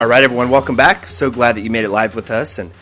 All right, everyone, welcome back. So glad that you made it live with us. And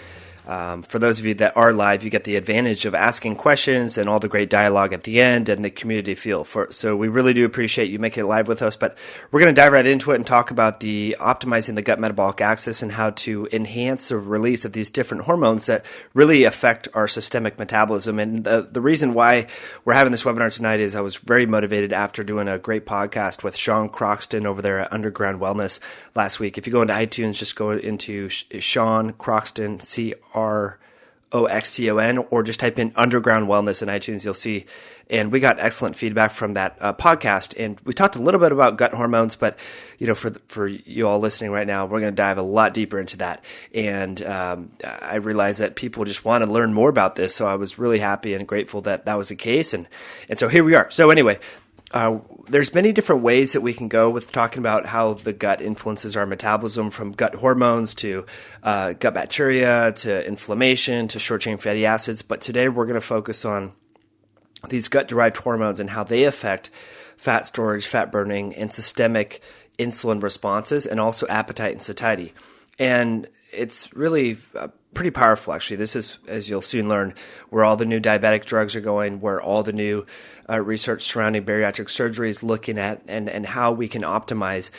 for those of you that are live, you get the advantage of asking questions and all the great dialogue at the end and the community feel. So we really do appreciate you making it live with us. But we're going to dive right into it and talk about the optimizing the gut metabolic axis and how to enhance the release of these different hormones that really affect our systemic metabolism. And the reason why we're having this webinar tonight is I was very motivated after doing a great podcast with Sean Croxton over there at Underground Wellness last week. If you go into iTunes, just go into Sean Croxton, Croxton, or just type in Underground Wellness in iTunes, you'll see. And we got excellent feedback from that podcast. And we talked a little bit about gut hormones, but for you all listening right now, we're going to dive a lot deeper into that. And I realized that people just want to learn more about this. So I was really happy and grateful that that was the case. And so here we are. So anyway, there's many different ways that we can go with talking about how the gut influences our metabolism, from gut hormones to gut bacteria to inflammation to short-chain fatty acids. But today we're going to focus on these gut-derived hormones and how they affect fat storage, fat burning, and systemic insulin responses, and also appetite and satiety. And it's really pretty powerful, actually. This is, as you'll soon learn, where all the new diabetic drugs are going, where all the new research surrounding bariatric surgery is looking at, and how we can optimize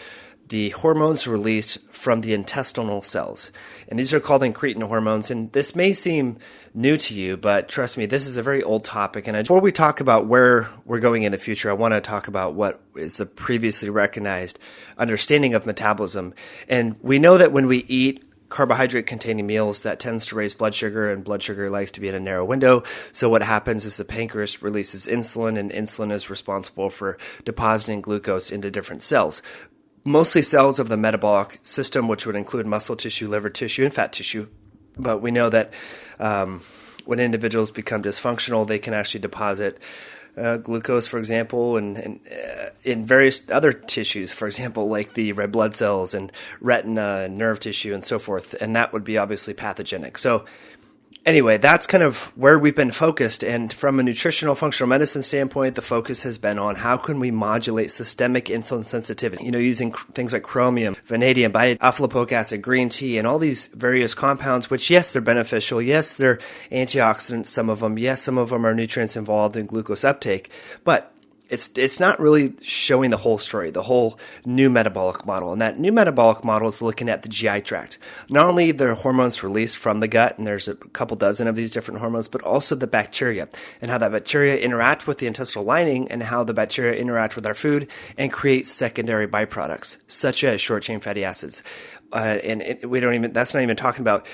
the hormones released from the intestinal cells. And these are called incretin hormones. And this may seem new to you, but trust me, this is a very old topic. And before we talk about where we're going in the future, I want to talk about what is the previously recognized understanding of metabolism. And we know that when we eat carbohydrate-containing meals, that tends to raise blood sugar, and blood sugar likes to be in a narrow window. So what happens is the pancreas releases insulin, and insulin is responsible for depositing glucose into different cells. Mostly cells of the metabolic system, which would include muscle tissue, liver tissue, and fat tissue. But we know that when individuals become dysfunctional, they can actually deposit glucose, for example, and in various other tissues, for example, like the red blood cells and retina and nerve tissue and so forth. And that would be obviously pathogenic. So anyway, that's kind of where we've been focused. And from a nutritional functional medicine standpoint, the focus has been on how can we modulate systemic insulin sensitivity, using things like chromium, vanadium, alpha lipoic acid, green tea, and all these various compounds, which, yes, they're beneficial. Yes, they're antioxidants, some of them. Yes, some of them are nutrients involved in glucose uptake. But it's not really showing the whole story, the whole new metabolic model. And that new metabolic model is looking at the GI tract. Not only the hormones released from the gut, and there's a couple dozen of these different hormones, but also the bacteria and how that bacteria interact with the intestinal lining and how the bacteria interact with our food and create secondary byproducts, such as short-chain fatty acids. That's not even talking about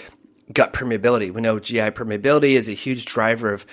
gut permeability. We know GI permeability is a huge driver of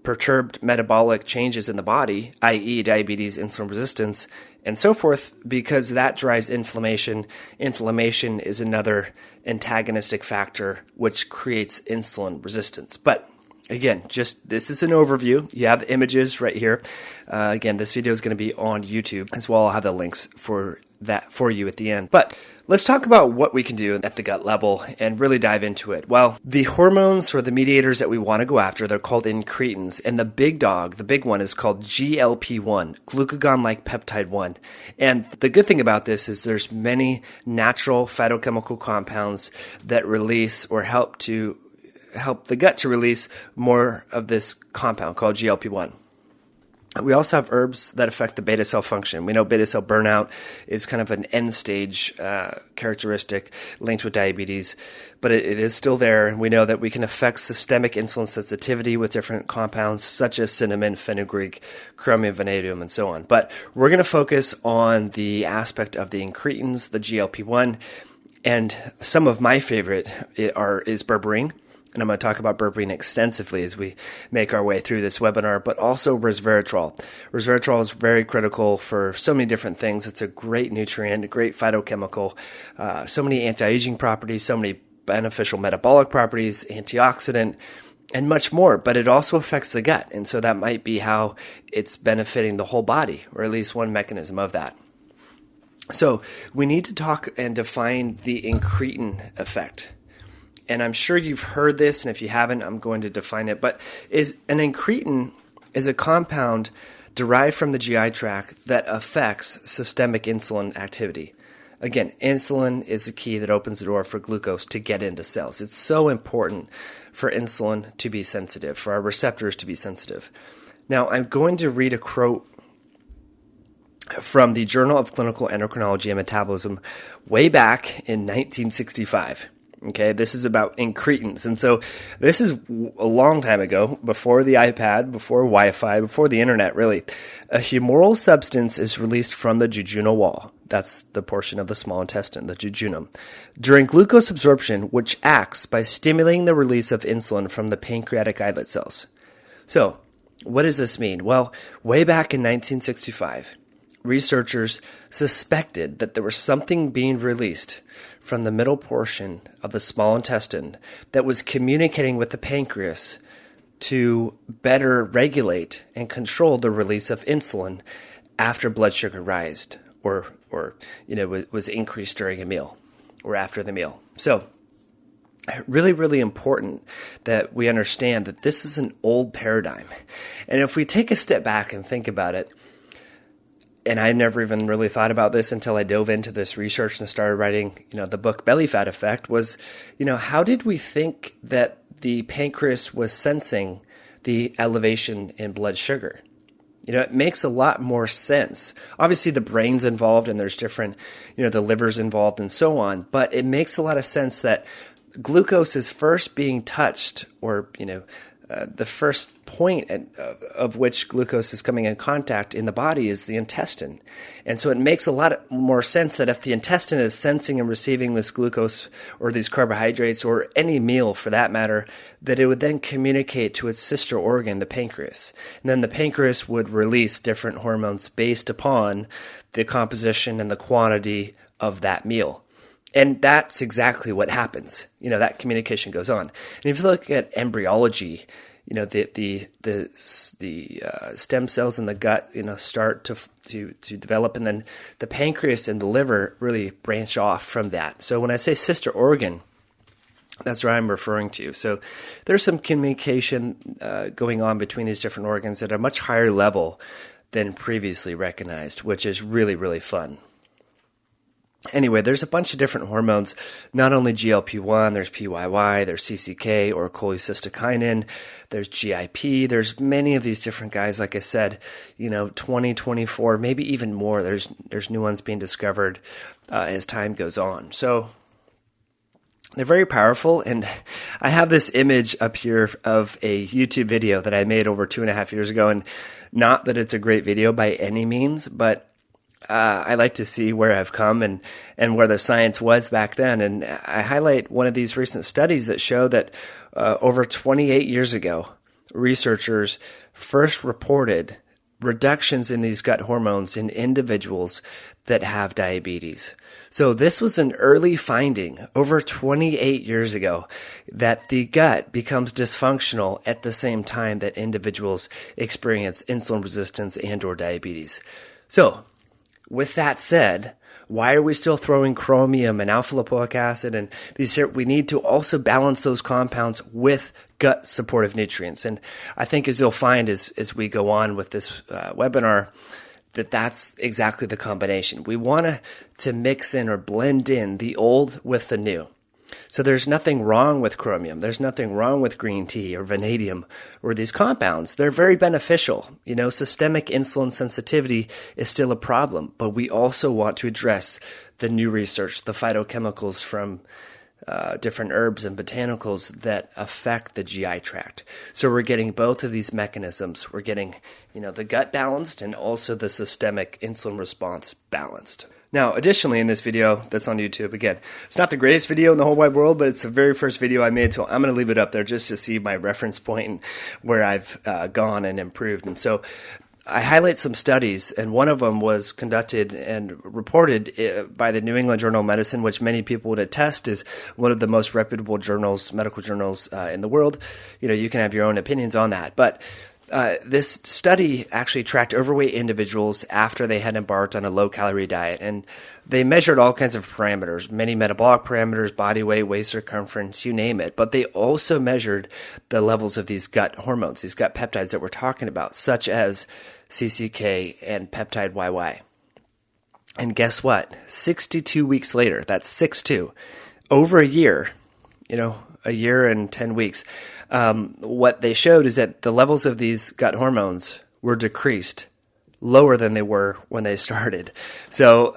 perturbed metabolic changes in the body, i.e. diabetes, insulin resistance, and so forth, because that drives inflammation. Inflammation is another antagonistic factor which creates insulin resistance. But again, this is an overview. You have the images right here. Again, this video is going to be on YouTube as well. I'll have the links for that for you at the end. But let's talk about what we can do at the gut level and really dive into it. Well, the hormones or the mediators that we want to go after, they're called incretins. And the big one is called GLP-1, glucagon-like peptide 1. And the good thing about this is there's many natural phytochemical compounds that release or help the gut to release more of this compound called GLP-1. We also have herbs that affect the beta cell function. We know beta cell burnout is kind of an end stage characteristic linked with diabetes, but it is still there. And we know that we can affect systemic insulin sensitivity with different compounds such as cinnamon, fenugreek, chromium, vanadium, and so on. But we're going to focus on the aspect of the incretins, the GLP-1, and some of my favorite is berberine. And I'm going to talk about berberine extensively as we make our way through this webinar, but also resveratrol. Resveratrol is very critical for so many different things. It's a great nutrient, a great phytochemical, so many anti-aging properties, so many beneficial metabolic properties, antioxidant, and much more. But it also affects the gut. And so that might be how it's benefiting the whole body, or at least one mechanism of that. So we need to talk and define the incretin effect. And I'm sure you've heard this, and if you haven't, I'm going to define it. But an incretin is a compound derived from the GI tract that affects systemic insulin activity. Again, insulin is the key that opens the door for glucose to get into cells. It's so important for insulin to be sensitive, for our receptors to be sensitive. Now, I'm going to read a quote from the Journal of Clinical Endocrinology and Metabolism way back in 1965. Okay, this is about incretins. And so this is a long time ago, before the iPad, before Wi-Fi, before the internet, really. A humoral substance is released from the jejunal wall. That's the portion of the small intestine, the jejunum, during glucose absorption, which acts by stimulating the release of insulin from the pancreatic islet cells. So, what does this mean? Well, way back in 1965, researchers suspected that there was something being released from the middle portion of the small intestine that was communicating with the pancreas to better regulate and control the release of insulin after blood sugar rised or was increased during a meal or after the meal. So really, really important that we understand that this is an old paradigm. And if we take a step back and think about it, and I never even really thought about this until I dove into this research and started writing, the book Belly Fat Effect, was, how did we think that the pancreas was sensing the elevation in blood sugar? It makes a lot more sense. Obviously, the brain's involved and there's different, the liver's involved and so on, but it makes a lot of sense that glucose is first being touched or, the first point of which glucose is coming in contact in the body is the intestine. And so it makes a lot more sense that if the intestine is sensing and receiving this glucose or these carbohydrates or any meal for that matter, that it would then communicate to its sister organ, the pancreas. And then the pancreas would release different hormones based upon the composition and the quantity of that meal. And that's exactly what happens. That communication goes on. And if you look at embryology, the stem cells in the gut, start to develop, and then the pancreas and the liver really branch off from that. So when I say sister organ, that's what I'm referring to. So there's some communication going on between these different organs at a much higher level than previously recognized, which is really, really fun. Anyway, there's a bunch of different hormones, not only GLP-1, there's PYY, there's CCK or cholecystokinin, there's GIP, there's many of these different guys, like I said, 20, 24, maybe even more. There's new ones being discovered as time goes on. So they're very powerful, and I have this image up here of a YouTube video that I made over 2.5 years ago, and not that it's a great video by any means, but I like to see where I've come and where the science was back then. And I highlight one of these recent studies that show that over 28 years ago, researchers first reported reductions in these gut hormones in individuals that have diabetes. So this was an early finding over 28 years ago that the gut becomes dysfunctional at the same time that individuals experience insulin resistance and or diabetes. So with that said, why are we still throwing chromium and alpha lipoic acid and these? We need to also balance those compounds with gut supportive nutrients. And I think as you'll find as we go on with this webinar, that's exactly the combination. We want to mix in or blend in the old with the new. So there's nothing wrong with chromium. There's nothing wrong with green tea or vanadium or these compounds. They're very beneficial. Systemic insulin sensitivity is still a problem, but we also want to address the new research, the phytochemicals from different herbs and botanicals that affect the GI tract. So we're getting both of these mechanisms. We're getting, the gut balanced and also the systemic insulin response balanced. Now, additionally, in this video that's on YouTube, again, it's not the greatest video in the whole wide world, but it's the very first video I made, so I'm going to leave it up there just to see my reference point and where I've gone and improved. And so I highlight some studies, and one of them was conducted and reported by the New England Journal of Medicine, which many people would attest is one of the most reputable journals, medical journals in the world. You can have your own opinions on that, but this study actually tracked overweight individuals after they had embarked on a low-calorie diet, and they measured all kinds of parameters, many metabolic parameters, body weight, waist circumference, you name it, but they also measured the levels of these gut hormones, these gut peptides that we're talking about, such as CCK and peptide YY. And guess what? 62 weeks later, that's 6-2, over a year, a year and 10 weeks, what they showed is that the levels of these gut hormones were decreased lower than they were when they started. So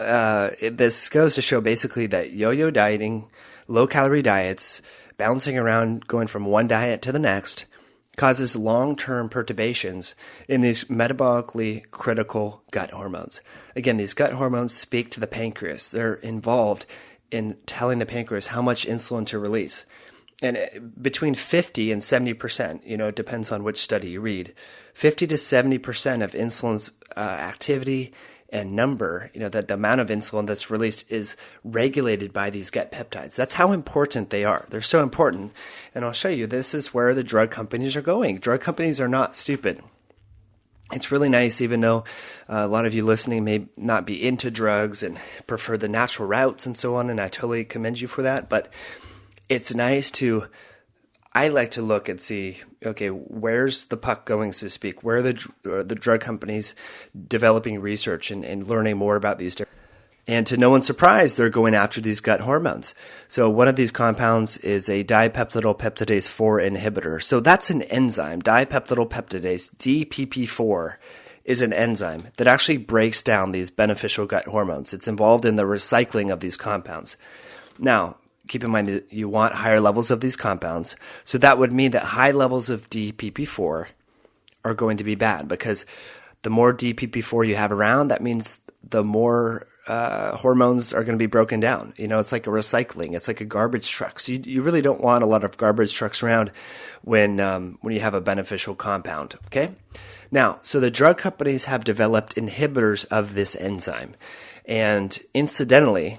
this goes to show basically that yo-yo dieting, low-calorie diets, bouncing around, going from one diet to the next, causes long-term perturbations in these metabolically critical gut hormones. Again, these gut hormones speak to the pancreas. They're involved in telling the pancreas how much insulin to release. And between 50 and 70%, it depends on which study you read, 50 to 70% of insulin's activity and number, that the amount of insulin that's released is regulated by these gut peptides. That's how important they are. They're so important. And I'll show you, this is where the drug companies are going. Drug companies are not stupid. It's really nice, even though a lot of you listening may not be into drugs and prefer the natural routes and so on, and I totally commend you for that. But it's nice I like to look and see, okay, where's the puck going, so to speak? Where are the drug companies developing research and learning more about these different. And to no one's surprise, they're going after these gut hormones. So one of these compounds is a dipeptidyl peptidase 4 inhibitor. So that's an enzyme. Dipeptidyl peptidase, DPP4, is an enzyme that actually breaks down these beneficial gut hormones. It's involved in the recycling of these compounds. Now, keep in mind that you want higher levels of these compounds. So that would mean that high levels of DPP4 are going to be bad, because the more DPP4 you have around, that means the more hormones are going to be broken down. It's like a recycling. It's like a garbage truck. So you really don't want a lot of garbage trucks around when you have a beneficial compound. Okay. Now, so the drug companies have developed inhibitors of this enzyme, and incidentally,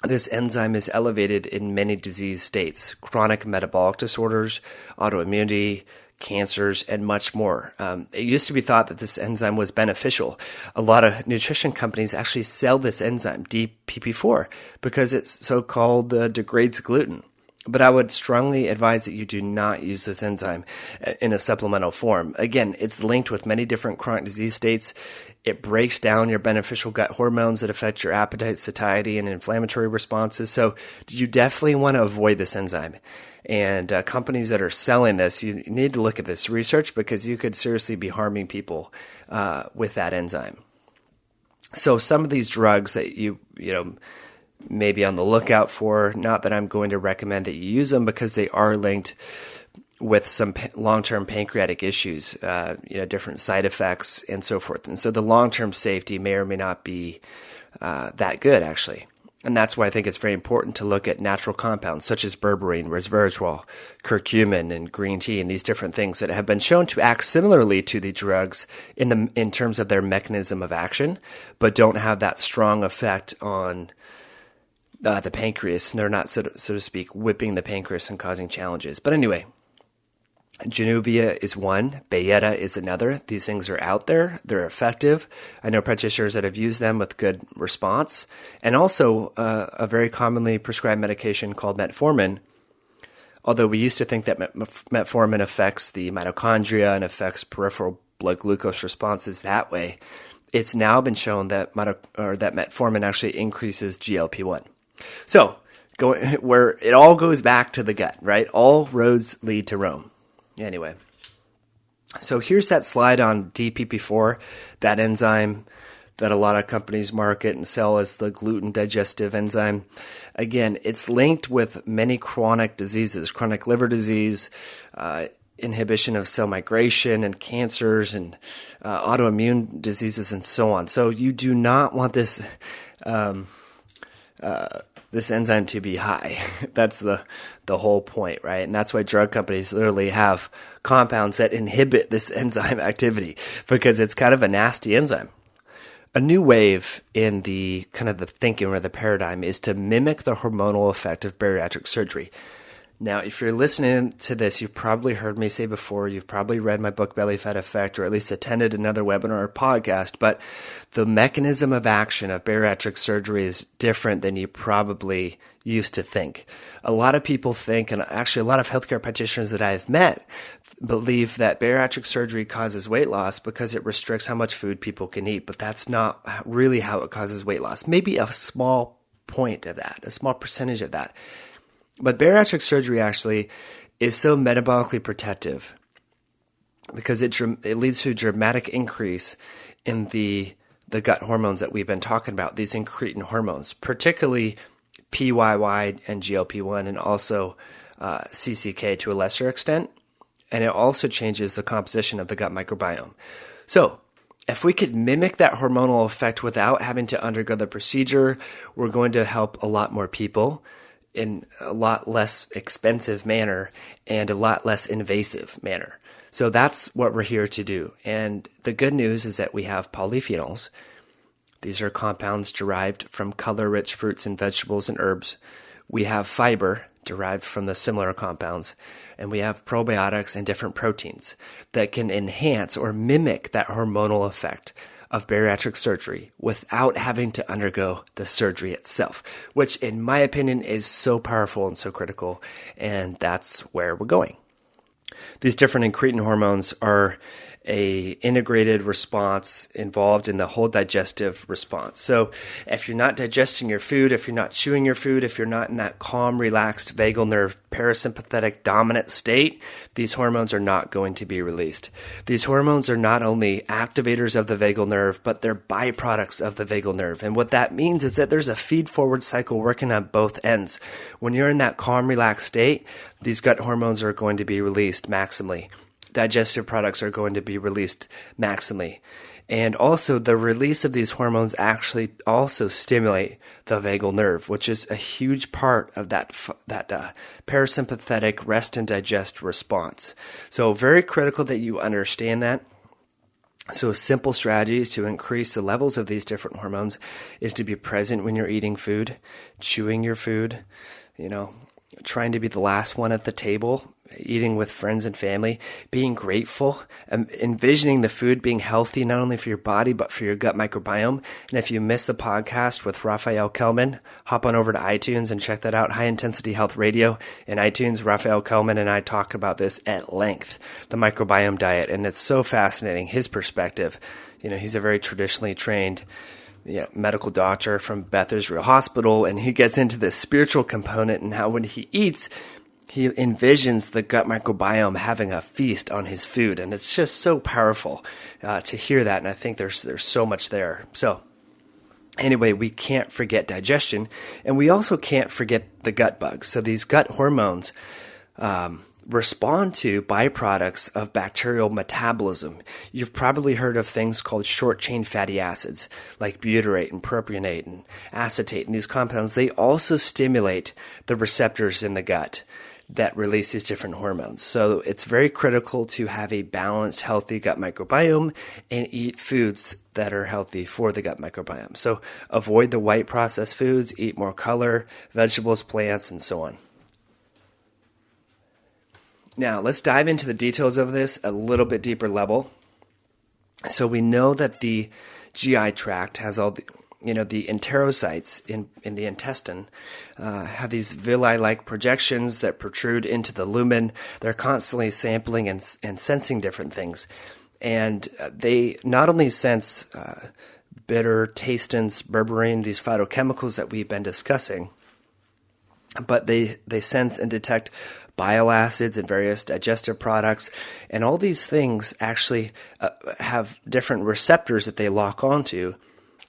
this enzyme is elevated in many disease states: chronic metabolic disorders, autoimmunity, cancers, and much more. It used to be thought that this enzyme was beneficial. A lot of nutrition companies actually sell this enzyme, DPP4, because it so-called degrades gluten. But I would strongly advise that you do not use this enzyme in a supplemental form. Again, it's linked with many different chronic disease states. It breaks down your beneficial gut hormones that affect your appetite, satiety, and inflammatory responses. So you definitely want to avoid this enzyme. And companies that are selling this, you need to look at this research, because you could seriously be harming people with that enzyme. So some of these drugs that you may be on the lookout for, not that I'm going to recommend that you use them, because they are linked with some long-term pancreatic issues, different side effects and so forth. And so the long-term safety may or may not be that good, actually. And that's why I think it's very important to look at natural compounds such as berberine, resveratrol, curcumin, and green tea, and these different things that have been shown to act similarly to the drugs in terms of their mechanism of action, but don't have that strong effect on the pancreas. They're not, so to speak, whipping the pancreas and causing challenges. But anyway, Januvia is one, Bayetta is another. These things are out there. They're effective. I know practitioners that have used them with good response. And also a very commonly prescribed medication called metformin. Although we used to think that metformin affects the mitochondria and affects peripheral blood glucose responses that way, it's now been shown that metformin actually increases GLP-1. So where it all goes back to the gut, right? All roads lead to Rome. Anyway, so here's that slide on DPP4, that enzyme that a lot of companies market and sell as the gluten digestive enzyme. Again, it's linked with many chronic diseases, chronic liver disease, inhibition of cell migration and cancers and autoimmune diseases and so on. So you do not want this this enzyme to be high. That's the whole point, right? And that's why drug companies literally have compounds that inhibit this enzyme activity, because it's kind of a nasty enzyme. A new wave in the kind of the thinking or the paradigm is to mimic the hormonal effect of bariatric surgery. Now, if you're listening to this, you've probably heard me say before, you've probably read my book, Belly Fat Effect, or at least attended another webinar or podcast, but the mechanism of action of bariatric surgery is different than you probably used to think. A lot of people think, and actually a lot of healthcare practitioners that I've met, believe that bariatric surgery causes weight loss because it restricts how much food people can eat, but that's not really how it causes weight loss. Maybe a small point of that, a small percentage of that. But bariatric surgery actually is so metabolically protective because it leads to a dramatic increase in the gut hormones that we've been talking about, these incretin hormones, particularly PYY and GLP-1 and also CCK to a lesser extent. And it also changes the composition of the gut microbiome. So if we could mimic that hormonal effect without having to undergo the procedure, we're going to help a lot more people in a lot less expensive manner and a lot less invasive manner. So that's what we're here to do. And the good news is that we have polyphenols. These are compounds derived from color-rich fruits and vegetables and herbs. We have fiber derived from the similar compounds. And we have probiotics and different proteins that can enhance or mimic that hormonal effect of bariatric surgery without having to undergo the surgery itself, which in my opinion is so powerful and so critical. And that's where we're going. These different incretin hormones are a integrated response involved in the whole digestive response. So if you're not digesting your food, if you're not chewing your food, if you're not in that calm, relaxed vagal nerve parasympathetic dominant state, these hormones are not going to be released. These hormones are not only activators of the vagal nerve, but they're byproducts of the vagal nerve. And what that means is that there's a feed-forward cycle working on both ends. When you're in that calm, relaxed state, these gut hormones are going to be released maximally. Digestive products are going to be released maximally. And also the release of these hormones actually also stimulate the vagal nerve, which is a huge part of that parasympathetic rest and digest response. So very critical that you understand that. So simple strategies to increase the levels of these different hormones is to be present when you're eating food, chewing your food, trying to be the last one at the table, eating with friends and family, being grateful, envisioning the food being healthy, not only for your body, but for your gut microbiome. And if you missed the podcast with Raphael Kelman, hop on over to iTunes and check that out. High Intensity Health Radio in iTunes. Raphael Kelman and I talk about this at length, the microbiome diet. And it's so fascinating, his perspective. He's a very traditionally trained medical doctor from Beth Israel Hospital, and he gets into this spiritual component and how when he eats, he envisions the gut microbiome having a feast on his food, and it's just so powerful to hear that, and I think there's so much there. So anyway, we can't forget digestion, and we also can't forget the gut bugs. So these gut hormones respond to byproducts of bacterial metabolism. You've probably heard of things called short-chain fatty acids, like butyrate and propionate and acetate. And these compounds, they also stimulate the receptors in the gut that release these different hormones. So it's very critical to have a balanced, healthy gut microbiome and eat foods that are healthy for the gut microbiome. So avoid the white processed foods, eat more color, vegetables, plants, and so on. Now, let's dive into the details of this a little bit deeper level. So we know that the GI tract has all the enterocytes in the intestine have these villi-like projections that protrude into the lumen. They're constantly sampling and sensing different things. And they not only sense bitter, tastins, berberine, these phytochemicals that we've been discussing, but they sense and detect bile acids and various digestive products. And all these things actually have different receptors that they lock onto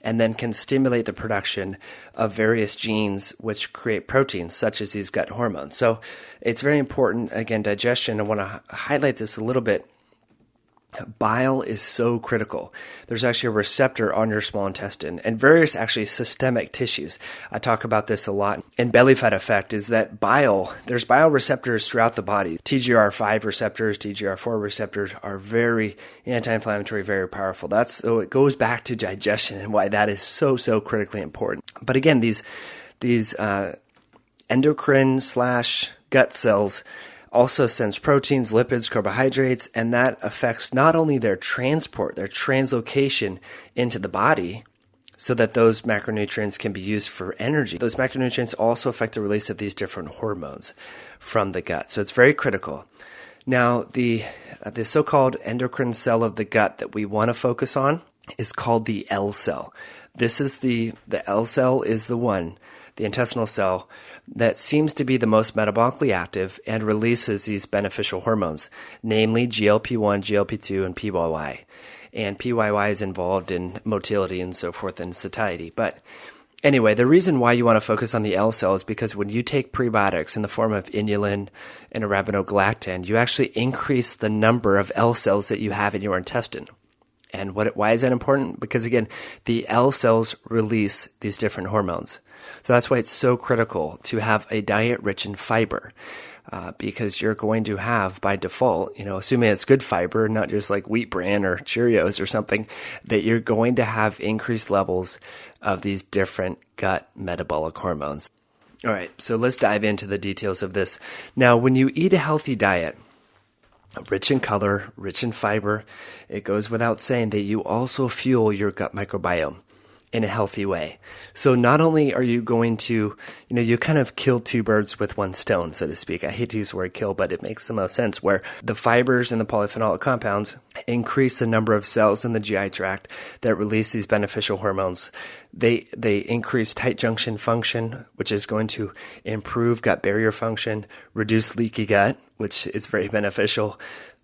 and then can stimulate the production of various genes which create proteins, such as these gut hormones. So it's very important, again, digestion. I want to highlight this a little bit. Bile is so critical. There's actually a receptor on your small intestine and various actually systemic tissues. I talk about this a lot. And belly fat effect is that there's bile receptors throughout the body. TGR5 receptors, TGR4 receptors are very anti-inflammatory, very powerful. So it goes back to digestion and why that is so critically important. But again, these endocrine/gut cells also sends proteins, lipids, carbohydrates, and that affects not only their transport, their translocation into the body so that those macronutrients can be used for energy. Those macronutrients also affect the release of these different hormones from the gut. So it's very critical. Now, the so-called endocrine cell of the gut that we want to focus on is called the L cell. This is the L cell is the one, the intestinal cell, that seems to be the most metabolically active and releases these beneficial hormones, namely GLP-1, GLP-2, and PYY. And PYY is involved in motility and so forth and satiety. But anyway, the reason why you want to focus on the L cell is because when you take prebiotics in the form of inulin and arabinogalactan, you actually increase the number of L cells that you have in your intestine. And why is that important? Because again, the L cells release these different hormones. So that's why it's so critical to have a diet rich in fiber, because you're going to have, by default, assuming it's good fiber, not just like wheat bran or Cheerios or something, that you're going to have increased levels of these different gut metabolic hormones. All right, so let's dive into the details of this. Now, when you eat a healthy diet, rich in color, rich in fiber, it goes without saying that you also fuel your gut microbiome in a healthy way. So not only are you going to, you kind of kill two birds with one stone, so to speak. I hate to use the word kill, but it makes the most sense, where the fibers and the polyphenolic compounds increase the number of cells in the GI tract that release these beneficial hormones. They increase tight junction function, which is going to improve gut barrier function, reduce leaky gut, which is very beneficial,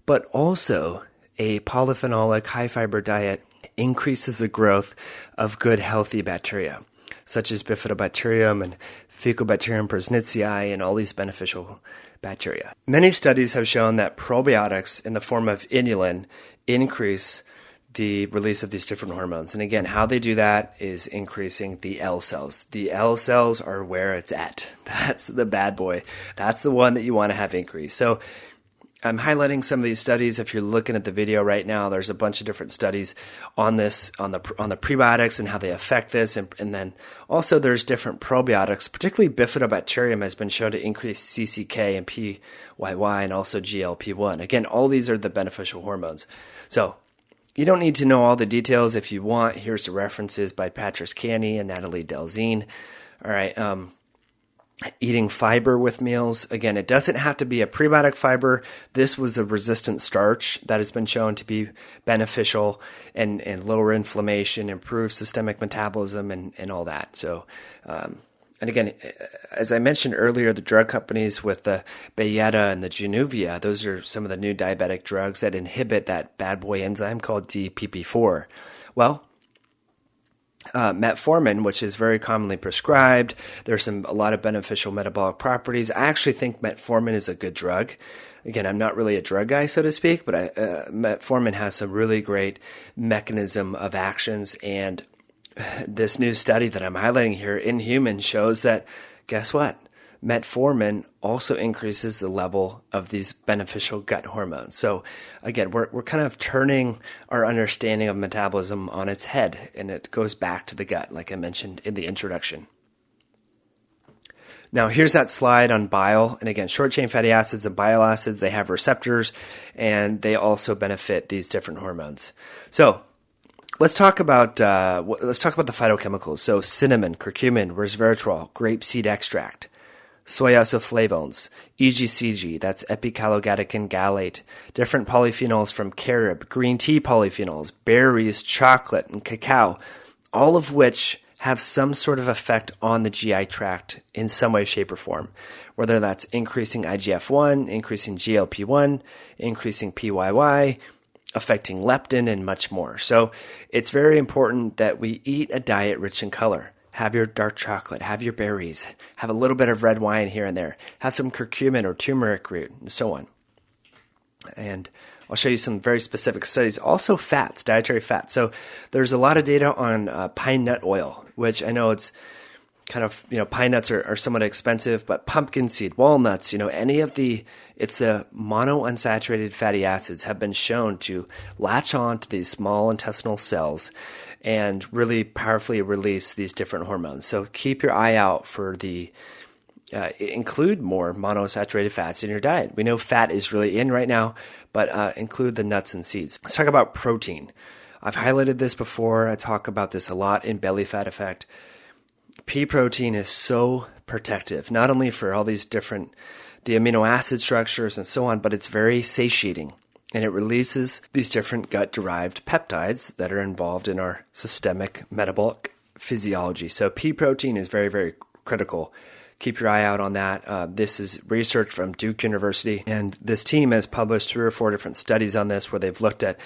but also a polyphenolic high fiber diet increases the growth of good healthy bacteria, such as Bifidobacterium and Faecobacterium prausnitzii and all these beneficial bacteria. Many studies have shown that probiotics in the form of inulin increase the release of these different hormones. And again, how they do that is increasing the L cells. The L cells are where it's at. That's the bad boy. That's the one that you want to have increase. So I'm highlighting some of these studies. If you're looking at the video right now, there's a bunch of different studies on this, on the prebiotics and how they affect this. And then also there's different probiotics, particularly Bifidobacterium has been shown to increase CCK and PYY and also GLP-1. Again, all these are the beneficial hormones. So you don't need to know all the details. If you want, here's the references by Patrice Canny and Natalie Delzine. All right. Eating fiber with meals. Again, it doesn't have to be a prebiotic fiber. This was a resistant starch that has been shown to be beneficial and lower inflammation, improve systemic metabolism, and all that. So, and again, as I mentioned earlier, the drug companies with the Bayetta and the Januvia, those are some of the new diabetic drugs that inhibit that bad boy enzyme called DPP4. Well, metformin, which is very commonly prescribed. There's a lot of beneficial metabolic properties. I actually think metformin is a good drug. Again, I'm not really a drug guy, so to speak, but metformin has some really great mechanism of actions. And this new study that I'm highlighting here in humans shows that, guess what? Metformin also increases the level of these beneficial gut hormones. So again, we're kind of turning our understanding of metabolism on its head, and it goes back to the gut, like I mentioned in the introduction. Now, here's that slide on bile. And again, short-chain fatty acids and bile acids, they have receptors, and they also benefit these different hormones. So let's talk about the phytochemicals. So cinnamon, curcumin, resveratrol, grapeseed extract, soy isoflavones, EGCG, that's epicalogadicin gallate, different polyphenols from carob, green tea polyphenols, berries, chocolate, and cacao, all of which have some sort of effect on the GI tract in some way, shape, or form, whether that's increasing IGF-1, increasing GLP-1, increasing PYY, affecting leptin, and much more. So it's very important that we eat a diet rich in color. Have your dark chocolate, have your berries, have a little bit of red wine here and there, have some curcumin or turmeric root, and so on. And I'll show you some very specific studies. Also fats, dietary fats. So there's a lot of data on pine nut oil, which I know it's kind of, pine nuts are somewhat expensive, but pumpkin seed, walnuts, it's the monounsaturated fatty acids have been shown to latch on to these small intestinal cells and really powerfully release these different hormones. So keep your eye out for include more monounsaturated fats in your diet. We know fat is really in right now, but include the nuts and seeds. Let's talk about protein. I've highlighted this before. I talk about this a lot in Belly Fat Effect. Pea protein is so protective, not only for all these different the amino acid structures and so on, but it's very satiating. And it releases these different gut-derived peptides that are involved in our systemic metabolic physiology. So pea protein is very, very critical. Keep your eye out on that. This is research from Duke University, and this team has published 3 or 4 different studies on this where they've looked at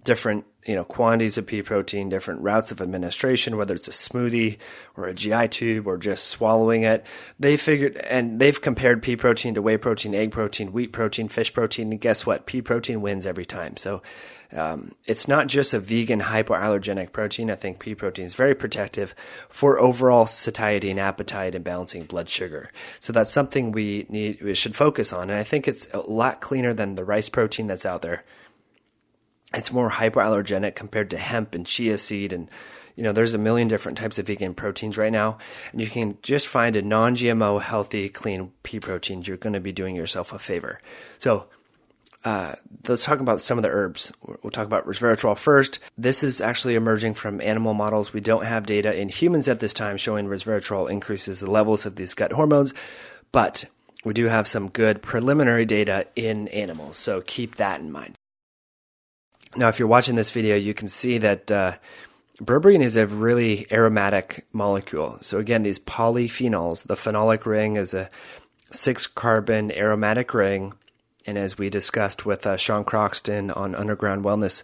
different quantities of pea protein, different routes of administration, whether it's a smoothie or a GI tube or just swallowing it. They've compared pea protein to whey protein, egg protein, wheat protein, fish protein, and guess what? Pea protein wins every time. So it's not just a vegan hypoallergenic protein. I think pea protein is very protective for overall satiety and appetite and balancing blood sugar. So that's something we should focus on. And I think it's a lot cleaner than the rice protein that's out there. It's more hypoallergenic compared to hemp and chia seed, and there's a million different types of vegan proteins right now, and you can just find a non-GMO, healthy, clean pea protein. You're going to be doing yourself a favor. So let's talk about some of the herbs. We'll talk about resveratrol first. This is actually emerging from animal models. We don't have data in humans at this time showing resveratrol increases the levels of these gut hormones, but we do have some good preliminary data in animals, so keep that in mind. Now, if you're watching this video, you can see that berberine is a really aromatic molecule. So again, these polyphenols, the phenolic ring is a 6-carbon aromatic ring. And as we discussed with Sean Croxton on Underground Wellness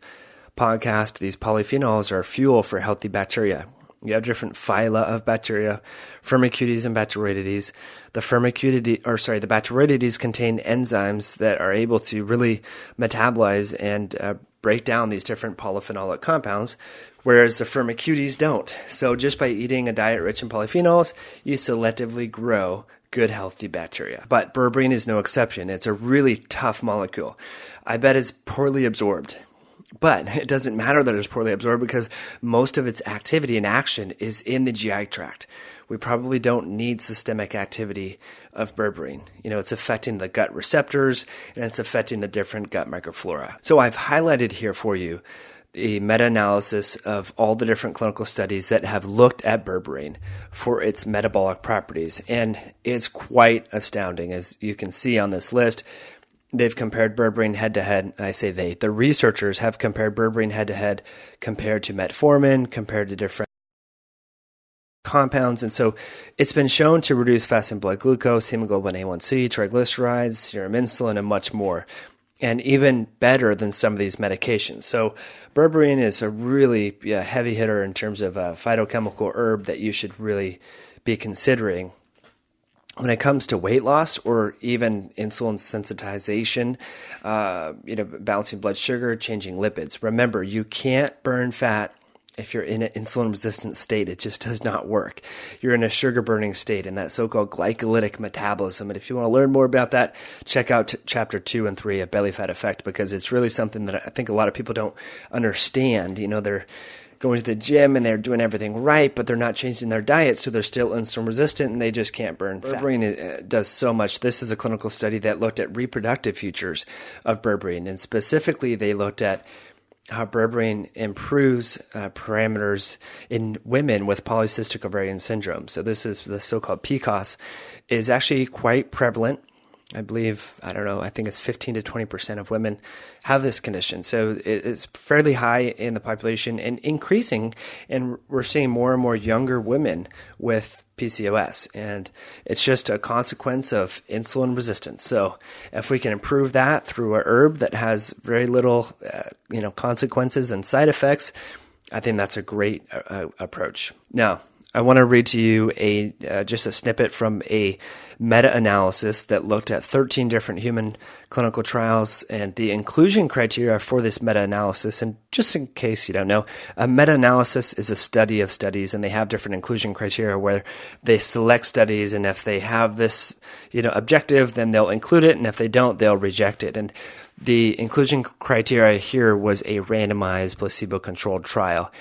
podcast, these polyphenols are fuel for healthy bacteria. You have different phyla of bacteria, Firmicutes and Bacteroidetes. The Bacteroidetes contain enzymes that are able to really metabolize and break down these different polyphenolic compounds, whereas the Firmicutes don't. So just by eating a diet rich in polyphenols, you selectively grow good, healthy bacteria. But berberine is no exception. It's a really tough molecule. I bet it's poorly absorbed. But it doesn't matter that it's poorly absorbed because most of its activity and action is in the GI tract. We probably don't need systemic activity of berberine. It's affecting the gut receptors and it's affecting the different gut microflora. So I've highlighted here for you a meta-analysis of all the different clinical studies that have looked at berberine for its metabolic properties. And it's quite astounding. As you can see on this list, they've compared berberine head-to-head. I say they. The researchers have compared berberine head-to-head compared to metformin, compared to different compounds. And so it's been shown to reduce fasting blood glucose, hemoglobin A1C, triglycerides, serum insulin, and much more. And even better than some of these medications. So berberine is a really heavy hitter in terms of a phytochemical herb that you should really be considering when it comes to weight loss or even insulin sensitization, balancing blood sugar, changing lipids. Remember, you can't burn fat if you're in an insulin-resistant state. It just does not work. You're in a sugar-burning state in that so-called glycolytic metabolism. And if you want to learn more about that, check out chapter 2 and 3 of Belly Fat Effect, because it's really something that I think a lot of people don't understand. They're going to the gym and they're doing everything right, but they're not changing their diet, so they're still insulin resistant and they just can't burn fat. Berberine does so much. This is a clinical study that looked at reproductive features of berberine, and specifically they looked at how berberine improves parameters in women with polycystic ovarian syndrome. So this is the so-called PCOS, is actually quite prevalent. I think it's 15 to 20% of women have this condition. So it's fairly high in the population and increasing. And we're seeing more and more younger women with PCOS. And it's just a consequence of insulin resistance. So if we can improve that through a herb that has very little, consequences and side effects, I think that's a great approach. Now, I want to read to you just a snippet from a meta-analysis that looked at 13 different human clinical trials, and the inclusion criteria for this meta-analysis. And just in case you don't know, a meta-analysis is a study of studies, and they have different inclusion criteria where they select studies, and if they have this, objective, then they'll include it, and if they don't, they'll reject it. And the inclusion criteria here was a randomized placebo-controlled trial.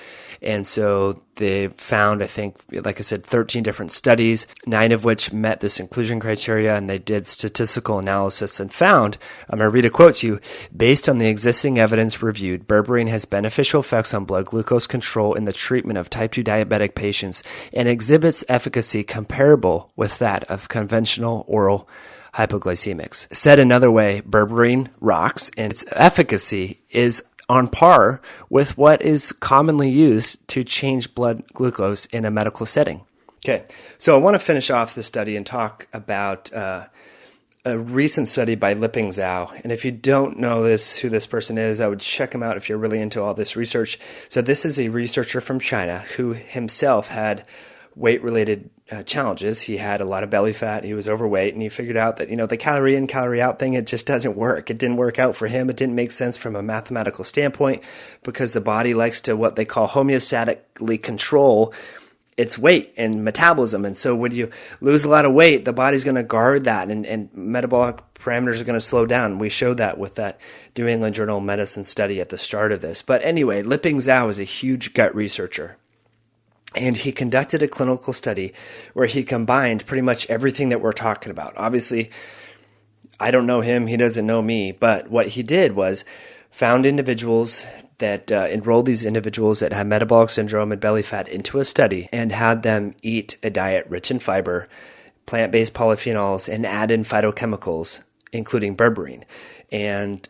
And so they found, I think, like I said, 13 different studies, 9 of which met this inclusion criteria, and they did statistical analysis and found, I'm going to read a quote to you, based on the existing evidence reviewed, berberine has beneficial effects on blood glucose control in the treatment of type 2 diabetic patients and exhibits efficacy comparable with that of conventional oral hypoglycemics. Said another way, berberine rocks, and its efficacy is on par with what is commonly used to change blood glucose in a medical setting. Okay, so I want to finish off the study and talk about a recent study by Liping Zhao. And if you don't know who this person is, I would check him out if you're really into all this research. So this is a researcher from China who himself had weight-related challenges. He had a lot of belly fat. He was overweight, and he figured out that, the calorie in, calorie out thing, it just doesn't work. It didn't work out for him. It didn't make sense from a mathematical standpoint because the body likes to what they call homeostatically control its weight and metabolism. And so when you lose a lot of weight, the body's going to guard that, and metabolic parameters are going to slow down. We showed that with that New England Journal of Medicine study at the start of this. But anyway, Liping Zhao is a huge gut researcher. And he conducted a clinical study where he combined pretty much everything that we're talking about. Obviously, I don't know him. He doesn't know me. But what he did was found individuals that enrolled these individuals that had metabolic syndrome and belly fat into a study and had them eat a diet rich in fiber, plant-based polyphenols, and add in phytochemicals, including berberine. And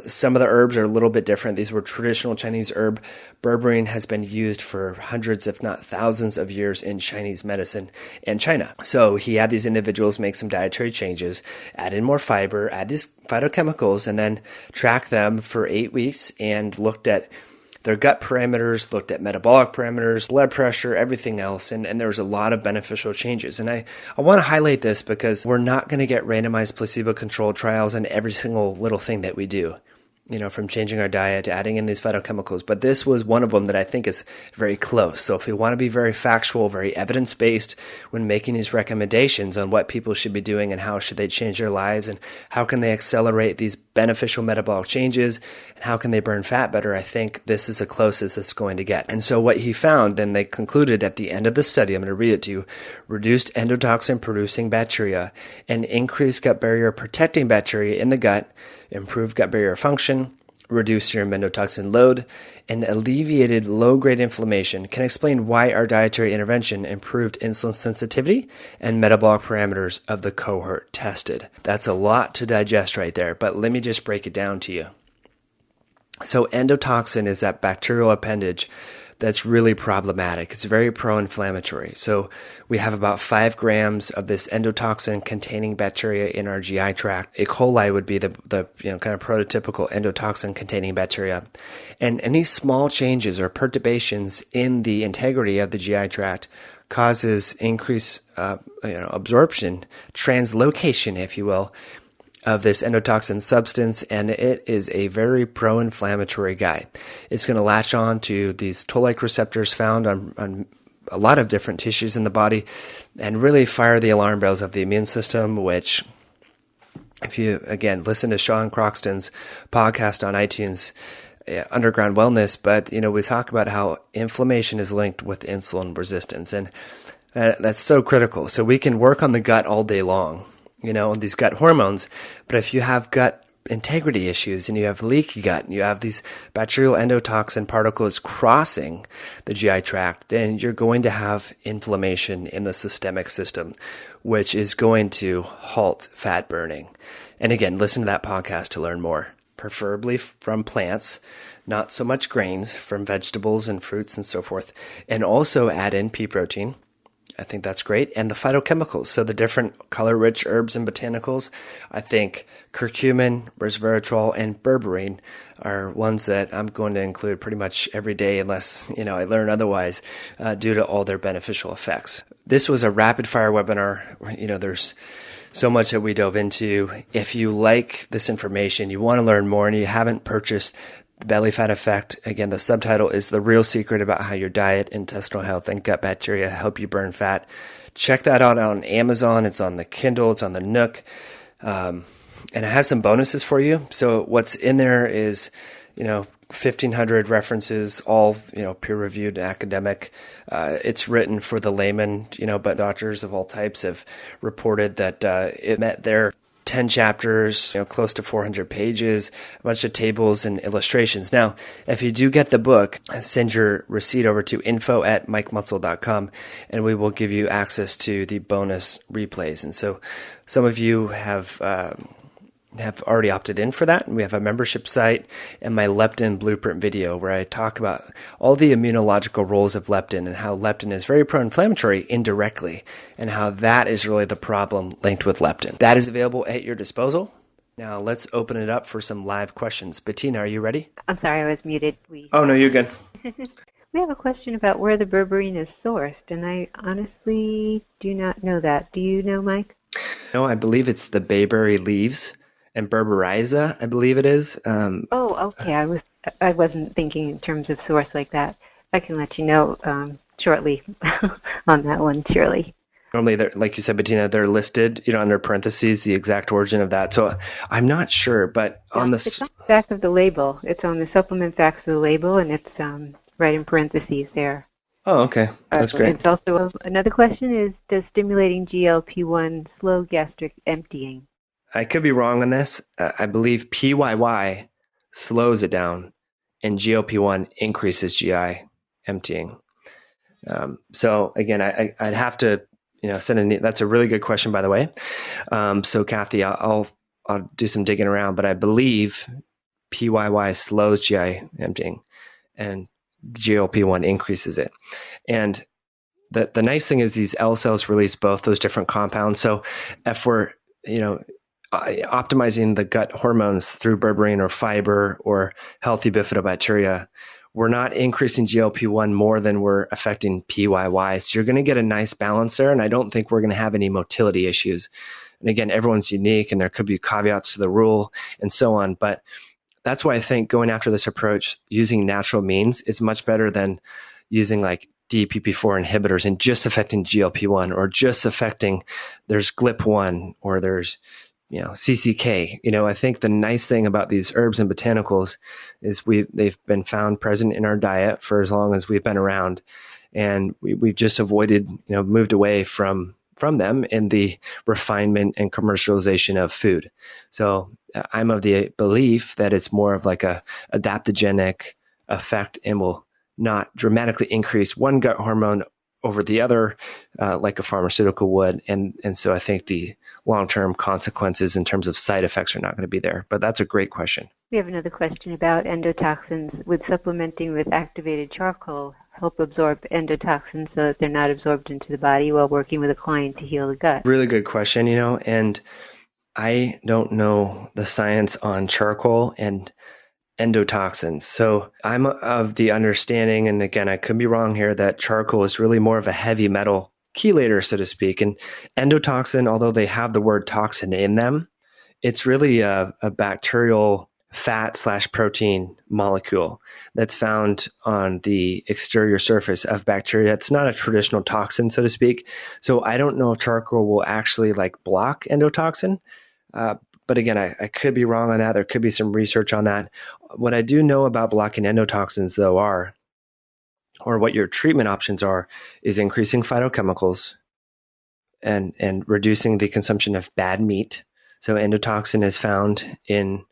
some of the herbs are a little bit different. These were traditional Chinese herb. Berberine has been used for hundreds, if not thousands of years in Chinese medicine and China. So he had these individuals make some dietary changes, add in more fiber, add these phytochemicals, and then track them for 8 weeks and looked at their gut parameters, looked at metabolic parameters, blood pressure, everything else, and there was a lot of beneficial changes. And I want to highlight this because we're not going to get randomized placebo-controlled trials on every single little thing that we do, from changing our diet to adding in these phytochemicals. But this was one of them that I think is very close. So if we want to be very factual, very evidence-based when making these recommendations on what people should be doing and how should they change their lives and how can they accelerate these beneficial metabolic changes and how can they burn fat better, I think this is the closest it's going to get. And so what he found, then they concluded at the end of the study, I'm going to read it to you, reduced endotoxin-producing bacteria and increased gut barrier protecting bacteria in the gut, improved gut barrier function, reduced serum endotoxin load, and alleviated low-grade inflammation can explain why our dietary intervention improved insulin sensitivity and metabolic parameters of the cohort tested. That's a lot to digest right there, but let me just break it down to you. So endotoxin is that bacterial appendage that's really problematic. It's very pro-inflammatory. So we have about 5 grams of this endotoxin-containing bacteria in our GI tract. E. coli would be the kind of prototypical endotoxin-containing bacteria. And any small changes or perturbations in the integrity of the GI tract causes increased absorption, translocation, if you will, of this endotoxin substance, and it is a very pro-inflammatory guy. It's going to latch on to these toll-like receptors found on a lot of different tissues in the body and really fire the alarm bells of the immune system, which, if you, again, listen to Sean Croxton's podcast on iTunes, Underground Wellness, but, we talk about how inflammation is linked with insulin resistance, and that's so critical. So we can work on the gut all day long, these gut hormones. But if you have gut integrity issues and you have leaky gut and you have these bacterial endotoxin particles crossing the GI tract, then you're going to have inflammation in the systemic system, which is going to halt fat burning. And again, listen to that podcast to learn more, preferably from plants, not so much grains, from vegetables and fruits and so forth. And also add in pea protein. I think that's great. And the phytochemicals, so the different color-rich herbs and botanicals. I think curcumin, resveratrol, and berberine are ones that I'm going to include pretty much every day unless, I learn otherwise, due to all their beneficial effects. This was a rapid-fire webinar. There's so much that we dove into. If you like this information, you want to learn more, and you haven't purchased The Belly Fat Effect, again, the subtitle is The Real Secret About How Your Diet, Intestinal Health, and Gut Bacteria Help You Burn Fat. Check that out on Amazon. It's on the Kindle. It's on the Nook. And I have some bonuses for you. So what's in there is, 1,500 references, all, peer-reviewed academic. It's written for the layman, but doctors of all types have reported that it met their 10 chapters, close to 400 pages, a bunch of tables and illustrations. Now, if you do get the book, send your receipt over to info@mikemutzel.com, and we will give you access to the bonus replays. And so some of you have already opted in for that. And we have a membership site and my leptin blueprint video where I talk about all the immunological roles of leptin and how leptin is very pro-inflammatory indirectly and how that is really the problem linked with leptin. That is available at your disposal. Now let's open it up for some live questions. Bettina, are you ready? I'm sorry, I was muted. Oh, no, you're good. We have a question about where the berberine is sourced, and I honestly do not know that. Do you know, Mike? No, I believe it's the bayberry leaves. And Berberiza, I believe it is. Okay. I wasn't thinking in terms of source like that. I can let you know shortly on that one, surely. Normally, like you said, Bettina, they're listed, under parentheses, the exact origin of that. So I'm not sure, but it's on the back of the label. It's on the supplement backs of the label, and it's right in parentheses there. Oh, okay. That's great. It's also another question is, does stimulating GLP-1 slow gastric emptying? I could be wrong on this. I believe PYY slows it down and GLP-1 increases GI emptying. So again, I'd have to, that's a really good question, by the way. So Kathy, I'll do some digging around, but I believe PYY slows GI emptying and GLP-1 increases it. And the nice thing is these L cells release both those different compounds. So if we're, optimizing the gut hormones through berberine or fiber or healthy bifidobacteria, we're not increasing GLP-1 more than we're affecting PYY. So you're going to get a nice balance there, and I don't think we're going to have any motility issues. And again, everyone's unique, and there could be caveats to the rule and so on. But that's why I think going after this approach, using natural means, is much better than using like DPP-4 inhibitors and just affecting GLP-1 or just affecting, there's GLP-1 or there's CCK. I think the nice thing about these herbs and botanicals is they've been found present in our diet for as long as we've been around, and we've just avoided, moved away from them in the refinement and commercialization of food. So I'm of the belief that it's more of like a adaptogenic effect and will not dramatically increase one gut hormone over the other, like a pharmaceutical would. And so I think the long-term consequences in terms of side effects are not going to be there. But that's a great question. We have another question about endotoxins. Would supplementing with activated charcoal help absorb endotoxins so that they're not absorbed into the body while working with a client to heal the gut? Really good question, and I don't know the science on charcoal and endotoxins. So I'm of the understanding, and again, I could be wrong here, that charcoal is really more of a heavy metal chelator, so to speak. And endotoxin, although they have the word toxin in them, it's really a bacterial fat/protein molecule that's found on the exterior surface of bacteria. It's not a traditional toxin, so to speak. So I don't know if charcoal will actually block endotoxin. But again, I could be wrong on that. There could be some research on that. What I do know about blocking endotoxins, though, or what your treatment options are, is increasing phytochemicals and reducing the consumption of bad meat. So endotoxin is found in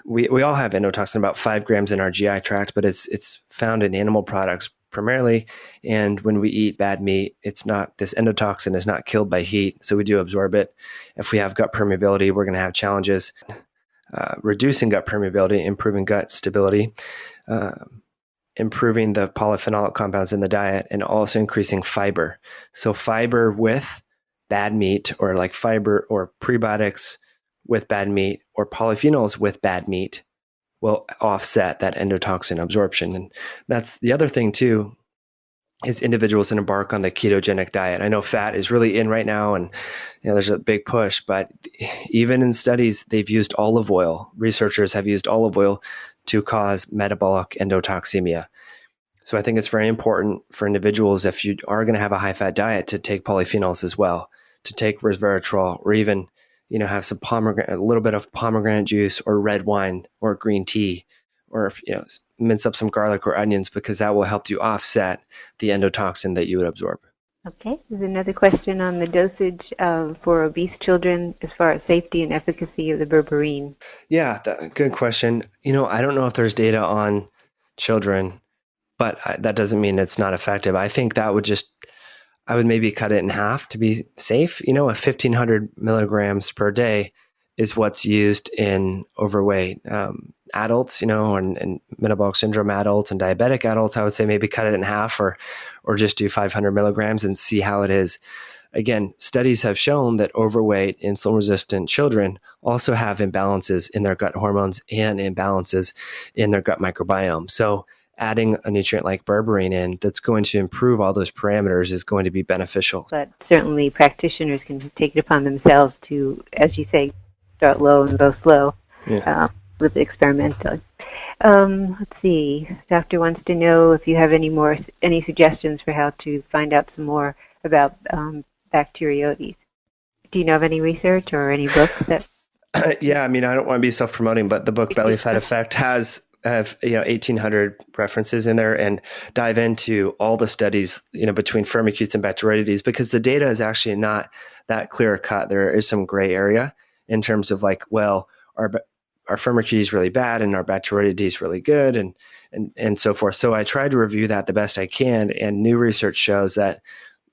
we all have endotoxin, about 5 grams in our GI tract, but it's found in animal products primarily. And when we eat bad meat, this endotoxin is not killed by heat, so we do absorb it. If we have gut permeability, we're going to have challenges reducing gut permeability, improving gut stability, improving the polyphenolic compounds in the diet, and also increasing fiber. So fiber with bad meat, or like fiber or prebiotics with bad meat, or polyphenols with bad meat, will offset that endotoxin absorption. And that's the other thing too, is individuals that embark on the ketogenic diet. I know fat is really in right now, and there's a big push, but even in studies, they've used olive oil. Researchers have used olive oil to cause metabolic endotoxemia. So I think it's very important for individuals, if you are going to have a high-fat diet, to take polyphenols as well, to take resveratrol, or even have some a little bit of pomegranate juice or red wine or green tea, or mince up some garlic or onions, because that will help you offset the endotoxin that you would absorb. Okay, there's another question on the dosage for obese children as far as safety and efficacy of the berberine. Yeah, good question. I don't know if there's data on children, but that doesn't mean it's not effective. I think I would maybe cut it in half to be safe. A 1,500 milligrams per day is what's used in overweight adults, and metabolic syndrome adults and diabetic adults. I would say maybe cut it in half or just do 500 milligrams and see how it is. Again, studies have shown that overweight, insulin-resistant children also have imbalances in their gut hormones and imbalances in their gut microbiome. So adding a nutrient like berberine in that's going to improve all those parameters is going to be beneficial. But certainly practitioners can take it upon themselves to, as you say, start low and go slow with experimental. Let's see. Doctor wants to know if you have any suggestions for how to find out some more about bacteroides. Do you know of any research or any books that? Yeah, I don't want to be self-promoting, but the book Belly Fat Effect have 1,800 references in there and dive into all the studies between firmicutes and bacteroides, because the data is actually not that clear cut. There is some gray area in terms of our firmicutes is really bad and our bacteroides is really good and so forth. So I try to review that the best I can, and new research shows that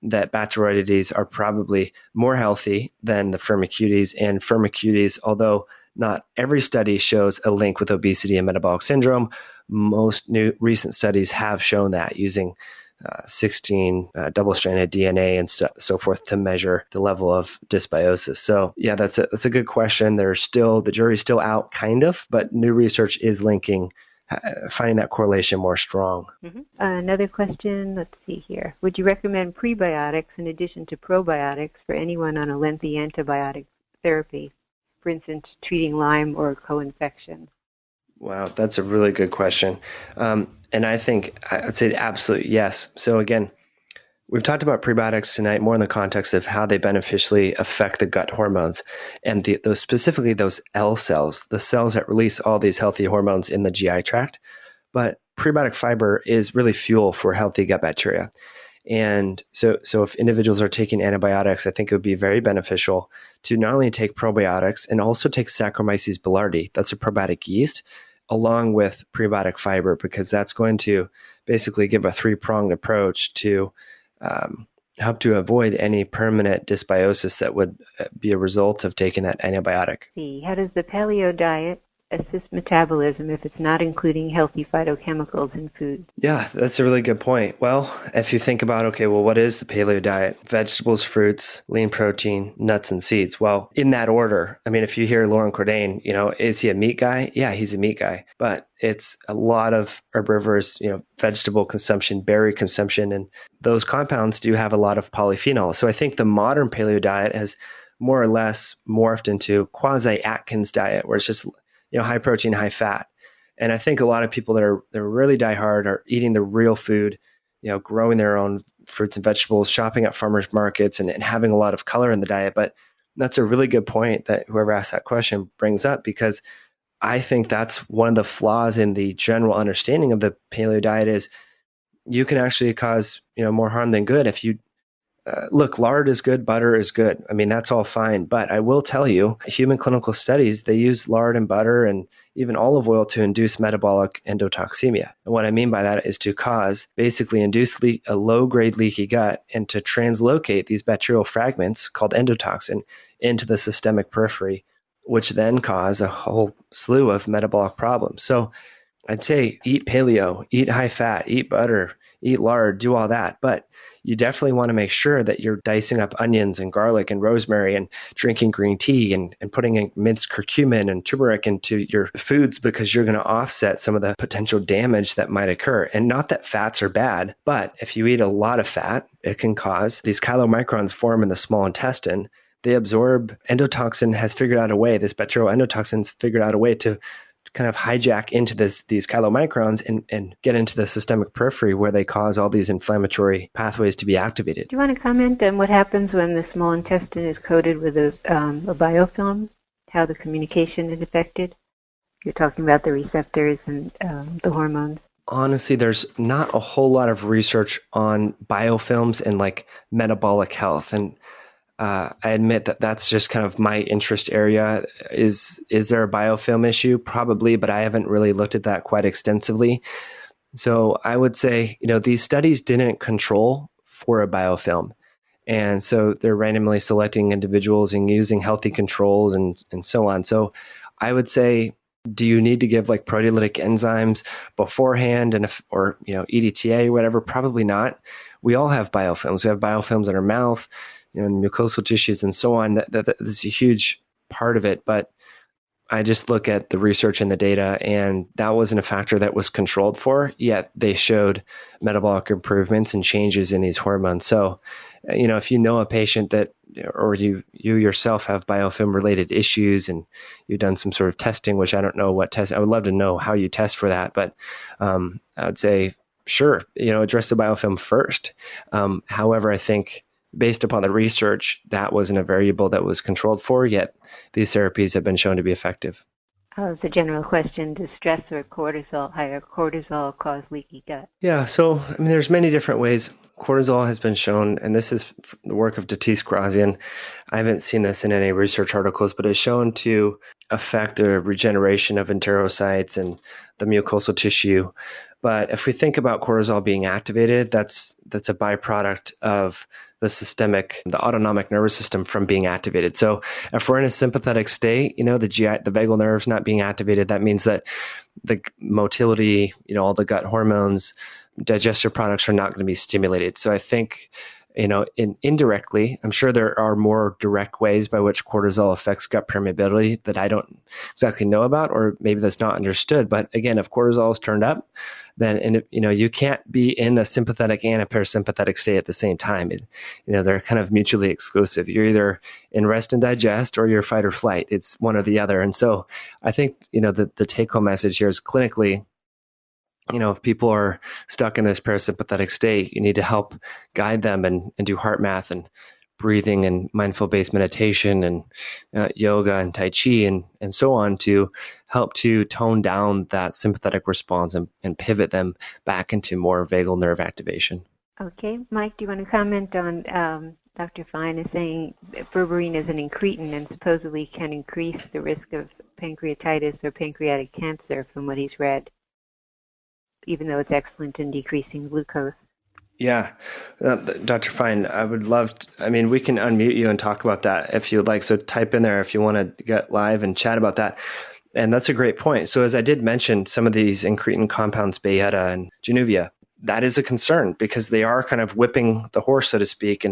bacteroides are probably more healthy than the firmicutes, and firmicutes, although not every study shows a link with obesity and metabolic syndrome, most new recent studies have shown that using 16 double-stranded DNA and so forth to measure the level of dysbiosis. So yeah, that's a good question. The jury's still out kind of, but new research is linking finding that correlation more strong. Mm-hmm. Another question, let's see here. Would you recommend prebiotics in addition to probiotics for anyone on a lengthy antibiotic therapy, for instance, treating Lyme or co-infection? Wow, that's a really good question. And I think I'd say absolute yes. So again, we've talked about prebiotics tonight more in the context of how they beneficially affect the gut hormones and specifically those L cells, the cells that release all these healthy hormones in the GI tract. But prebiotic fiber is really fuel for healthy gut bacteria. And so if individuals are taking antibiotics, I think it would be very beneficial to not only take probiotics and also take Saccharomyces boulardii, that's a probiotic yeast, along with prebiotic fiber, because that's going to basically give a three-pronged approach to help to avoid any permanent dysbiosis that would be a result of taking that antibiotic. How does the paleo diet assist metabolism if it's not including healthy phytochemicals in food? Yeah, that's a really good point. Well, if you think about, what is the paleo diet? Vegetables, fruits, lean protein, nuts, and seeds. Well, in that order, if you hear Lauren Cordain, is he a meat guy? Yeah, he's a meat guy. But it's a lot of herbivorous, vegetable consumption, berry consumption, and those compounds do have a lot of polyphenols. So I think the modern paleo diet has more or less morphed into quasi-Atkins diet, where it's just high protein, high fat. And I think a lot of people that are really diehard are eating the real food, growing their own fruits and vegetables, shopping at farmers markets, and having a lot of color in the diet. But that's a really good point that whoever asked that question brings up, because I think that's one of the flaws in the general understanding of the paleo diet is you can actually cause more harm than good if you look, lard is good, butter is good. That's all fine. But I will tell you, human clinical studies, they use lard and butter and even olive oil to induce metabolic endotoxemia. And what I mean by that is to basically induce a low-grade leaky gut and to translocate these bacterial fragments called endotoxin into the systemic periphery, which then cause a whole slew of metabolic problems. So I'd say eat paleo, eat high fat, eat butter, eat lard, do all that. But you definitely want to make sure that you're dicing up onions and garlic and rosemary and drinking green tea and putting in minced curcumin and turmeric into your foods, because you're going to offset some of the potential damage that might occur. And not that fats are bad, but if you eat a lot of fat, it can cause these chylomicrons form in the small intestine. They absorb endotoxin has figured out a way, this bacterial endotoxin's figured out a way to kind of hijack into these chylomicrons and get into the systemic periphery, where they cause all these inflammatory pathways to be activated. Do you want to comment on what happens when the small intestine is coated with a biofilm, how the communication is affected? You're talking about the receptors and the hormones. honestly, there's not a whole lot of research on biofilms and like metabolic health. And I admit that that's just kind of my interest area. Is there a biofilm issue? Probably, but I haven't really looked at that quite extensively. So I would say, these studies didn't control for a biofilm. And so they're randomly selecting individuals and using healthy controls and so on. So I would say, do you need to give like proteolytic enzymes beforehand or EDTA or whatever? Probably not. We all have biofilms. We have biofilms in our mouth, and mucosal tissues and so on. That is a huge part of it. But I just look at the research and the data, and that wasn't a factor that was controlled for, yet they showed metabolic improvements and changes in these hormones. So, if you know a patient that, or you yourself have biofilm related issues and you've done some sort of testing, which I don't know what test, I would love to know how you test for that, but I would say, sure, address the biofilm first. However, I think based upon the research, that wasn't a variable that was controlled for, yet these therapies have been shown to be effective. It's a general question. Does stress or higher cortisol cause leaky gut? Yeah, so there's many different ways. Cortisol has been shown, and this is the work of Tatis Grazian. I haven't seen this in any research articles, but it's shown to affect the regeneration of enterocytes and the mucosal tissue. But if we think about cortisol being activated, that's a byproduct of the autonomic nervous system from being activated. So if we're in a sympathetic state, the vagal nerve's not being activated. That means that the motility, all the gut hormones, digestive products are not going to be stimulated. So I think, indirectly, I'm sure there are more direct ways by which cortisol affects gut permeability that I don't exactly know about, or maybe that's not understood. But again, if cortisol is turned up, then you can't be in a sympathetic and a parasympathetic state at the same time. They're kind of mutually exclusive. You're either in rest and digest or you're fight or flight. It's one or the other. And so I think the take-home message here is clinically, if people are stuck in this parasympathetic state, you need to help guide them and do heart math and breathing and mindful-based meditation and yoga and Tai Chi and so on to help to tone down that sympathetic response and pivot them back into more vagal nerve activation. Okay. Mike, do you want to comment on Dr. Fine is saying that berberine is an incretin and supposedly can increase the risk of pancreatitis or pancreatic cancer from what he's read, even though it's excellent in decreasing glucose? Yeah, Dr. Fine, I would love we can unmute you and talk about that if you would like. So type in there if you want to get live and chat about that. And that's a great point. So as I did mention, some of these incretin compounds, Bayetta and Januvia, that is a concern because they are kind of whipping the horse, so to speak,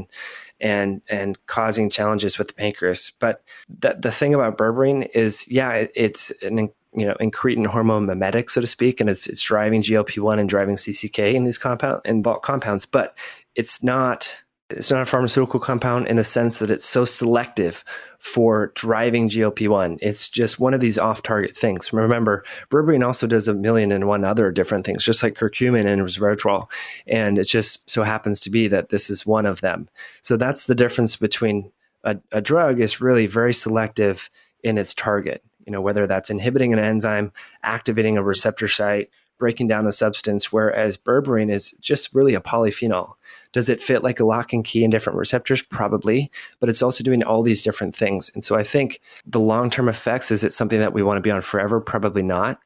and causing challenges with the pancreas. But the thing about berberine is, it's an incretin hormone mimetic, so to speak, and it's driving GLP-1 and driving CCK in these compounds, but it's not a pharmaceutical compound in the sense that it's so selective for driving GLP-1. It's just one of these off-target things. Remember, berberine also does 1,000,001 other different things, just like curcumin and resveratrol, and it just so happens to be that this is one of them. So that's the difference between a drug is really very selective in its target. Whether that's inhibiting an enzyme, activating a receptor site, breaking down a substance, whereas berberine is just really a polyphenol. Does it fit like a lock and key in different receptors? Probably, but it's also doing all these different things. And so I think the long-term effects, is it something that we want to be on forever? Probably not,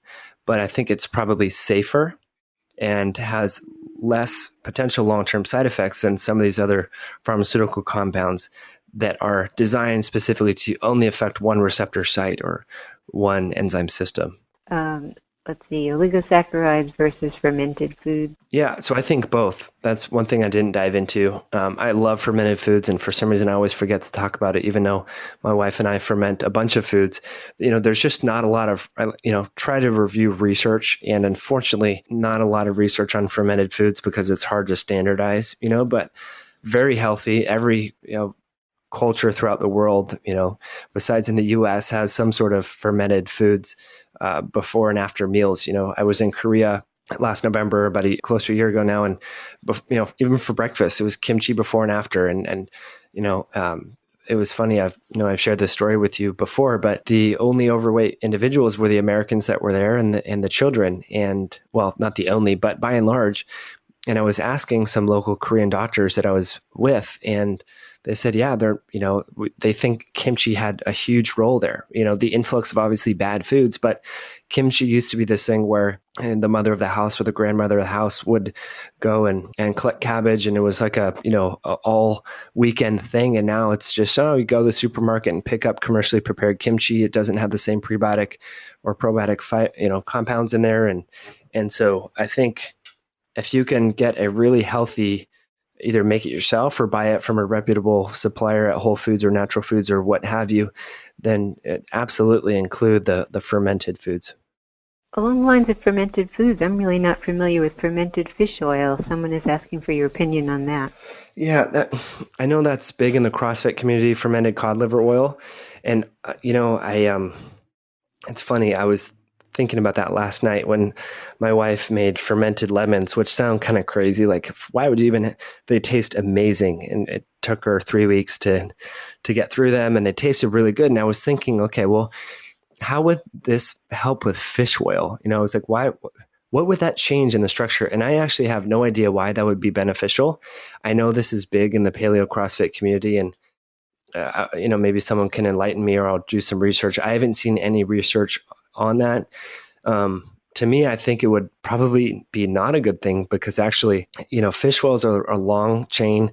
but I think it's probably safer and has less potential long-term side effects than some of these other pharmaceutical compounds that are designed specifically to only affect one receptor site or one enzyme system. Let's see, oligosaccharides versus fermented food. Yeah, so I think both. That's one thing I didn't dive into. I love fermented foods, and for some reason I always forget to talk about it, even though my wife and I ferment a bunch of foods. There's just not a lot of, try to review research, and unfortunately not a lot of research on fermented foods because it's hard to standardize, but very healthy. Every, culture throughout the world, besides in the U.S., has some sort of fermented foods before and after meals. I was in Korea last November, about close to a year ago now, and even for breakfast, it was kimchi before and after, and it was funny. I've shared this story with you before, but the only overweight individuals were the Americans that were there and the children. And well, not the only, but by and large. And I was asking some local Korean doctors that I was with, and they said, yeah, they think kimchi had a huge role there. The influx of obviously bad foods, but kimchi used to be this thing where the mother of the house or the grandmother of the house would go and collect cabbage, and it was like a all weekend thing. And now it's just, you go to the supermarket and pick up commercially prepared kimchi. It doesn't have the same prebiotic or probiotic compounds in there. And so I think if you can get a really healthy, either make it yourself or buy it from a reputable supplier at Whole Foods or Natural Foods or what have you, then absolutely include the fermented foods. Along the lines of fermented foods, I'm really not familiar with fermented fish oil. Someone is asking for your opinion on that. Yeah, I know that's big in the CrossFit community, fermented cod liver oil. And, it's funny, I was thinking about that last night when my wife made fermented lemons, which sound kind of crazy. Like, why would you even? They taste amazing, and it took her 3 weeks to get through them, and they tasted really good. And I was thinking, okay, well, how would this help with fish oil? I was like, why? What would that change in the structure? And I actually have no idea why that would be beneficial. I know this is big in the paleo CrossFit community, and maybe someone can enlighten me, or I'll do some research. I haven't seen any research on that. To me, I think it would probably be not a good thing because actually, fish oils are long chain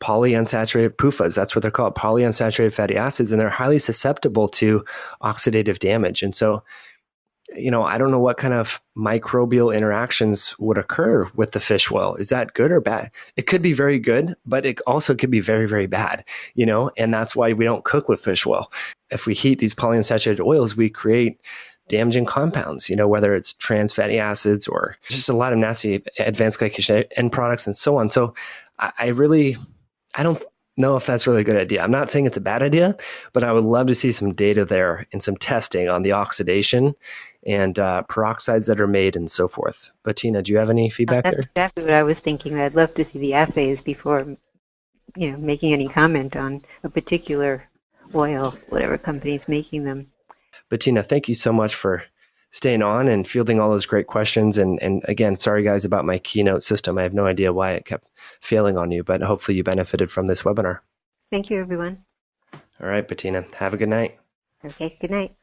polyunsaturated PUFAs. That's what they're called, polyunsaturated fatty acids, and they're highly susceptible to oxidative damage. And so, I don't know what kind of microbial interactions would occur with the fish oil. Is that good or bad? It could be very good, but it also could be very, very bad, and that's why we don't cook with fish oil. If we heat these polyunsaturated oils, we create damaging compounds, whether it's trans fatty acids or just a lot of nasty advanced glycation end products and so on. So I don't know if that's really a good idea. I'm not saying it's a bad idea, but I would love to see some data there and some testing on the oxidation and peroxides that are made and so forth. But Tina, do you have any feedback there? That's exactly what I was thinking. I'd love to see the assays before, making any comment on a particular oil, whatever company's making them. But Tina, thank you so much for staying on and fielding all those great questions. And again, sorry guys about my keynote system. I have no idea why it kept failing on you, but hopefully you benefited from this webinar. Thank you, everyone. All right, Bettina, have a good night. Okay, good night.